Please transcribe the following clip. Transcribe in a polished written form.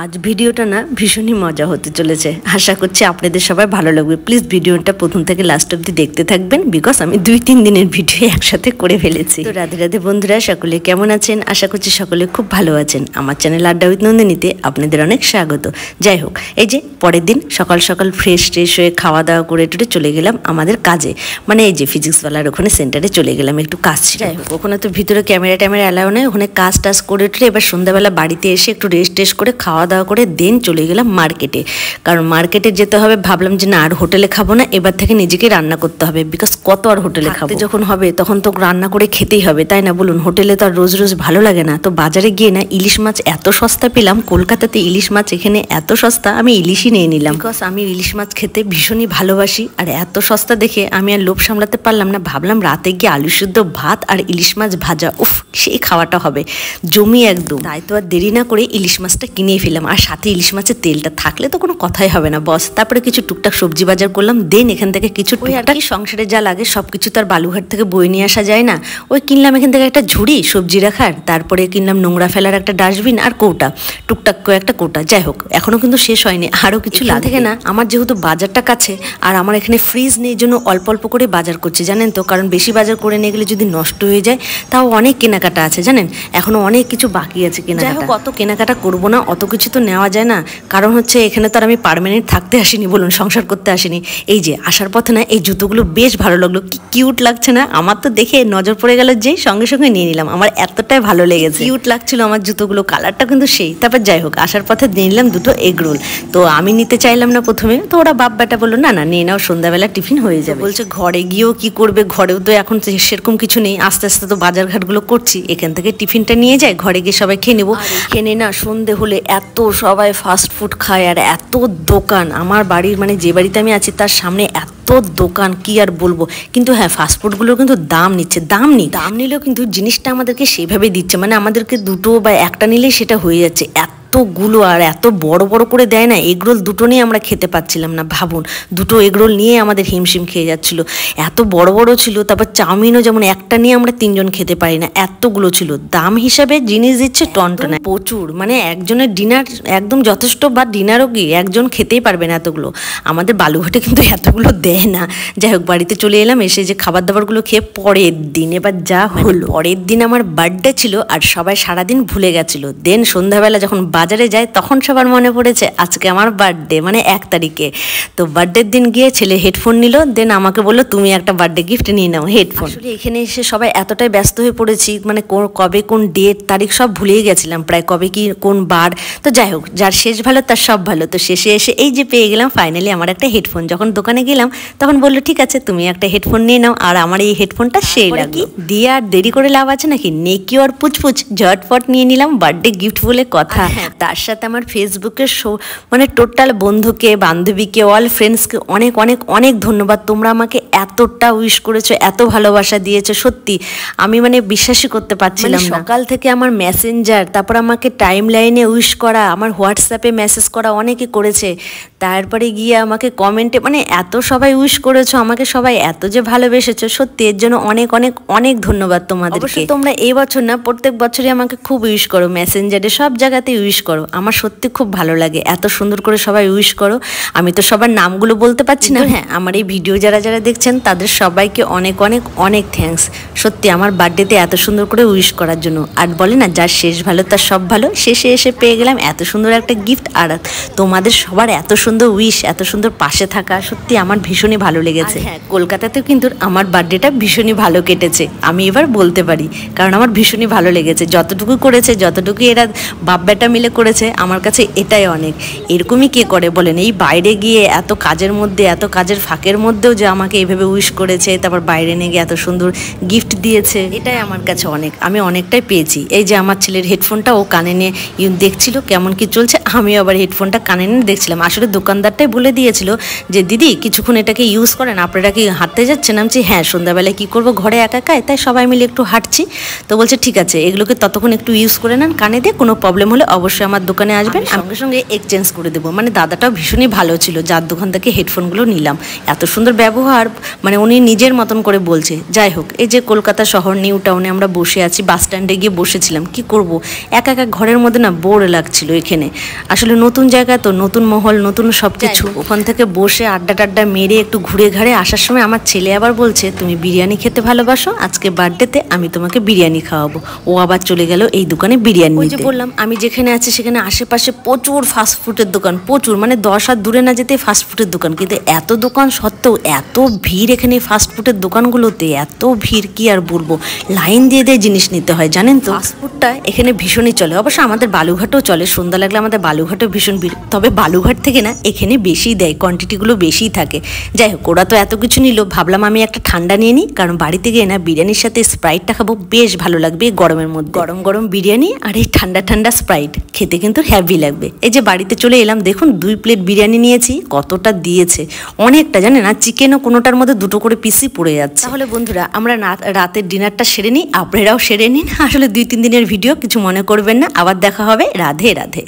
आज ভিডিওটা না ভীষণই মজা হতে চলেছে। আশা করছি আপনাদের সবাই ভালো লাগবে। প্লিজ ভিডিওটা প্রথম থেকে লাস্ট অবধি দেখতে থাকবেন, বিকজ আমি 2-3 দিনের ভিডিও একসাথে করে ফেলেছি। তো রাধে রাধে বন্ধুরা, সকলে কেমন আছেন? আশা করছি সকলে খুব ভালো আছেন। আমার চ্যানেল আড্ডা উইথ নন্দিনীতে আপনাদের অনেক স্বাগত। যাই হোক, এই যে পরের দিন সকাল সকাল ফ্রেশ হয়ে খাওয়া দাওয়া করে চলে গেলাম আমাদের কাজে, মানে এই যে ফিজিক্সওয়ালার ওখানে সেন্টারে চলে গেলাম একটু কাজ। যাই হোক, ওখানে তো ভিতরে ক্যামেরা অ্যালাউ নেই, ওখানে কাজ টাজ করে এবার সন্ধ্যাবেলা বাড়িতে এসে একটু রেস্ট করে খাওয়া দাওয়া করে দেন চলে গেলাম মার্কেটে। কারণ মার্কেটে যেতে হবে, ভাবলাম যে না আর হোটেলে খাবো না, এবার থেকে নিজেকে রান্না করতে হবে, বিকজ কত আর হোটেলে খাবো। যখন হবে তখন তো রান্না করে খেতেই হবে, তাই না বলুন? হোটেলে তো আর রোজ রোজ ভালো লাগে না। তো বাজারে গিয়ে না ইলিশ মাছ এত সস্তা পেলাম, কলকাতাতে ইলিশ মাছ এখানে এত সস্তা, আমি ইলিশই নিয়ে নিলাম। বিকজ আমি ইলিশ মাছ খেতে ভীষণই ভালোবাসি, আর এত সস্তা দেখে আমি আর লোভ সামলাতে পারলাম না। ভাবলাম রাতে গিয়ে আলু সিদ্ধ ভাত আর ইলিশ মাছ ভাজা, উফ সেই খাওয়াটা হবে জমি একদম। তাই তো আর দেরি না করে ইলিশ মাছটা কিনেই ফেলাম, আর সাথে ইলিশ মাছের তেলটা থাকলে তো কোনো কথাই হবে না বস। তারপরে কিছু টুকটাক সবজি বাজার করলাম, দেন এখান থেকে কিছু টুকটাক সংসারে যা লাগে সবকিছু তো আর বালুঘাট থেকে বয়ে নিয়ে আসা যায় না। ওই কিনলাম এখান থেকে একটা ঝুড়ি সবজি রাখার, তারপরে কিনলাম নোংরা ফেলার একটা ডাস্টবিন আর কৌটা, টুকটাক করে একটা কৌটা। যাই হোক, এখনো কিন্তু শেষ হয়নি, আরও কিছু লাগে না। আমার যেহেতু বাজারটা কাছে আর আমার এখানে ফ্রিজ নেই, জন্য অল্প অল্প করে বাজার করছি, জানেন তো। কারণ বেশি বাজার করে নিয়ে গেলে যদি নষ্ট হয়ে যায়, তাও অনেক কেনাকাটা আছে জানেন, এখনো অনেক কিছু বাকি আছে কেনাকাটা। অত কেনাকাটা করবো না, অত কিছু তো নেওয়া যায় না। কারণ হচ্ছে এখানে তো আর আমি পার্মানেন্ট থাকতে আসিনি, বলুন সংসার করতে আসিনি। এই যে আসার পথে না এই জুতোগুলো বেশ ভালো লাগলো, কি কিউট লাগছে না? আমার তো দেখে নজর পড়ে গেল, যে সঙ্গে সঙ্গে নিয়ে নিলাম, আমার এতটাই ভালো লেগেছে, কিউট লাগছিল আমার জুতোগুলো, কালারটা কিন্তু সেই। তারপর যাই হোক, আসার পথে নিয়ে নিলাম 2টো এগ রোল। তো আমি নিতে চাইলাম না প্রথমে, তো ওরা বাপ বেটা বললো না না নিয়ে নাও, সন্ধ্যাবেলা টিফিন হয়ে যাবে। বলছে ঘরে গিয়েও কি করবে, ঘরেও তো এখন সেরকম কিছু নেই, আস্তে আস্তে তো বাজার ঘাটগুলো করছি, এখান থেকে টিফিনটা নিয়ে যায়, ঘরে গিয়ে সবাই খেয়ে নেবো। খেয়ে না সন্ধে হলে এত সবাই ফাস্ট ফুড খায় আর এত দোকান, আমার বাড়ির মানে যে বাড়িতে আমি আছি তার সামনে এত দোকান, কি আর বলবো। কিন্তু হ্যাঁ, ফাস্টফুডগুলোর কিন্তু দাম নিচ্ছে, দাম নিলেও কিন্তু জিনিসটা আমাদেরকে সেইভাবে দিচ্ছে, মানে আমাদেরকে 2টো বা 1টা নিলেই সেটা হয়ে যাচ্ছে। এতগুলো আর এত বড় বড় করে দেয় না, এগরোল 2টো নিয়ে আমরা খেতে পাচ্ছিলাম না। ভাবুন, 2টো এগরোল নিয়ে আমাদের হিমশিম খেয়ে যাচ্ছিল, এত বড় বড় ছিল। তারপর চাউমিনও যেমন একটা নিয়ে আমরা 3জন খেতে পারি না, এতগুলো ছিল। দাম হিসাবে জিনিস দিচ্ছে টনটনে প্রচুর, মানে একজনের ডিনার একদম যথেষ্ট, বা ডিনারও কি একজন খেতেই পারবে না এতগুলো। আমাদের বালুঘাটে কিন্তু এতগুলো দেয় না। যাই হোক, বাড়িতে চলে এলাম, এসে যে খাবার দাবারগুলো খেয়ে পরের দিন এবার যা হলো, পরের দিন আমার বার্থডে ছিল আর সবাই সারাদিন ভুলে গেছিল। দেন সন্ধ্যাবেলা যখন বাজারে যায় তখন সবার মনে পড়েছে আজকে আমার বার্থডে, মানে 1 তারিখে। তো বার্থডের দিন গিয়ে ছেলে হেডফোন নিল, দেন আমাকে বললো তুমি একটা বার্থডে গিফট নিয়ে নাও, হেডফোন। আসলে এখানে এসে সবাই এতটাই ব্যস্ত হয়ে পড়েছি, মানে কবে কোন ডেট তারিখ সব ভুলেই গেছিলাম প্রায়, কবে কি কোন বার। তো যাই হোক, যার শেষ ভালো তার সব ভালো। তো শেষে এসে এই যে পেয়ে গেলাম ফাইনালি আমার একটা হেডফোন। যখন দোকানে গেলাম তখন বললো ঠিক আছে তুমি একটা হেডফোন নিয়ে নাও, আর আমার এই হেডফোনটা সেই লাগলো। দিয়ে আর দেরি করে লাভ আছে নাকি, নেকি আর পুচপুচ ঝটপট নিয়ে নিলাম বার্থডে গিফট বলে কথা। তার সাথে আমার ফেসবুকের মানে টোটাল বন্ধুকে, বান্ধবীকে, অল ফ্রেন্ডসকে অনেক অনেক অনেক ধন্যবাদ। তোমরা আমাকে এতটা উইশ করেছো, এত ভালোবাসা দিয়েছো, সত্যি আমি মানে বিশ্বাসই করতে পারছিলাম না। সকাল থেকে আমার মেসেঞ্জার, তারপর আমাকে টাইম লাইনে উইশ করা, আমার হোয়াটসঅ্যাপে মেসেজ করা অনেকে করেছে, তারপরে গিয়ে আমাকে কমেন্টে, মানে এত সবাই উইশ করেছো আমাকে, সবাই এত যে ভালোবেসেছো, সত্যি এর জন্য অনেক অনেক অনেক ধন্যবাদ তোমাদেরকে। তোমরা এই বছর না প্রত্যেক বছরই আমাকে খুব উইশ করো, মেসেঞ্জারে সব জায়গাতে উইশ করো, আমার সত্যি খুব ভালো লাগে, এত সুন্দর করে সবাই উইশ করো। আমি তো সবার নামগুলো বলতে পারছি না, হ্যাঁ আমার এই ভিডিও যারা যারা দেখছেন তাদের সবাইকে অনেক অনেক অনেক থ্যাঙ্কস, সত্যি আমার বার্থডেতে এত সুন্দর করে উইশ করার জন্য। আর বলে না যার শেষ ভালো তার সব ভালো, শেষে এসে পেয়ে গেলাম এত সুন্দর একটা গিফট, আর তোমাদের সবার এত সুন্দর উইশ, এত সুন্দর পাশে থাকা, সত্যি আমার ভীষণই ভালো লেগেছে। হ্যাঁ, কলকাতাতেও কিন্তু আমার বার্থডেটা ভীষণই ভালো কেটেছে, আমি এবার বলতে পারি, কারণ আমার ভীষণই ভালো লেগেছে। যতটুকু করেছে, যতটুকু এরা বাপ বেটা মিলে করেছে, আমার কাছে এটাই অনেক। এরকমই কে করে বলেন, এই বাইরে গিয়ে এত কাজের মধ্যে, এত কাজের ফাঁকের মধ্যেও যে আমাকে এইভাবে উইশ করেছে, তারপর বাইরে নিয়ে গিয়ে এত সুন্দর গিফট দিয়েছে, এটাই আমার কাছে অনেক, আমি অনেকটাই পেয়েছি। এই যে আমার ছেলের হেডফোনটা ও কানে নিয়ে দেখছিল কেমন কি চলছে, আমিও আবার হেডফোনটা কানে নিয়ে দেখছিলাম। আসলে দোকানদারটাই বলে দিয়েছিল যে দিদি কিছুক্ষণ এটাকে ইউজ করেন, আপনারা কি হাঁটতে যাচ্ছেন? আমি হ্যাঁ, সন্ধ্যাবেলায় কী করবো, ঘরে একা একাই, তাই সবাই মিলে একটু হাঁটছি। তো বলছে ঠিক আছে, এগুলোকে ততক্ষণ একটু ইউজ করে নেন কানে দিয়ে, কোনো প্রবলেম হলে অবশ্যই অবশ্যই আমার দোকানে আসবেন, সঙ্গে সঙ্গে এক্সচেঞ্জ করে দেবো। মানে দাদাটাও ভীষণই ভালো ছিল, যার দোকান থেকে হেডফোনগুলো নিলাম। এত সুন্দর ব্যবহার, মানে উনি নিজের মতন করে বলছে। যাই হোক, এই যে কলকাতা শহর নিউ টাউনে আমরা বসে আছি, বাস স্ট্যান্ডে গিয়ে বসেছিলাম। কি করব, একা একা ঘরের মধ্যে না বোর লাগছিল এখানে। আসলে নতুন জায়গা তো, নতুন মহল, নতুন সব কিছু। ওখান থেকে বসে আড্ডা টাড্ডা মেরে একটু ঘুরে ঘাড়ে আসার সময় আমার ছেলে আবার বলছে, তুমি বিরিয়ানি খেতে ভালোবাসো, আজকে বার্থডেতে আমি তোমাকে বিরিয়ানি খাওয়াবো। ও আবার চলে গেল এই দোকানে বিরিয়ানি নিতে। ওই যে বললাম, আমি যেখানে আছি সেখানে আশেপাশে প্রচুর ফাস্টফুডের দোকান, প্রচুর, মানে 10 হাত দূরে না যেতে ফাস্টফুডের দোকান। কিন্তু এত দোকান সত্ত্বেও এত ভিড় এখানে ফাস্টফুডের দোকানগুলোতে, এত ভিড় কি আর বলবো। লাইন দিয়ে দিয়ে জিনিস নিতে হয়, জানেন তো। ফাস্টফুডটা এখানে ভীষণই চলে। অবশ্য আমাদের বালুঘাটেও চলে, সন্ধ্যা লাগলে আমাদের বালুঘাটেও ভীষণ ভিড়। তবে বালুঘাট থেকে না এখানে বেশি দেয়, কোয়ান্টিটিগুলো বেশিই থাকে। যাই হোক, ওরা তো এত কিছু নিল, ভাবলাম আমি একটা ঠান্ডা নিয়ে নিই, কারণ বাড়িতে গিয়ে না বিরিয়ানির সাথে স্প্রাইটটা খাবো, বেশ ভালো লাগবে গরমের মধ্যে। গরম গরম বিরিয়ানি আর এই ঠান্ডা ঠান্ডা স্প্রাইট খেতে কিন্তু হ্যাভি লাগবে। এই যে বাড়িতে চলে এলাম, দেখুন 2 প্লেট বিরিয়ানি নিয়েছি, কতটা দিয়েছে, অনেকটা, জানেন না। চিকেনও কোনোটার মধ্যে 2টো করে পিসই পড়ে যাচ্ছে। তাহলে বন্ধুরা, আমরা রাতের ডিনারটা সেরে নিই, আপনারাও সেরে নিন। আসলে 2-3 দিনের ভিডিও, কিছু মনে করবেন না। আবার দেখা হবে। রাধে রাধে।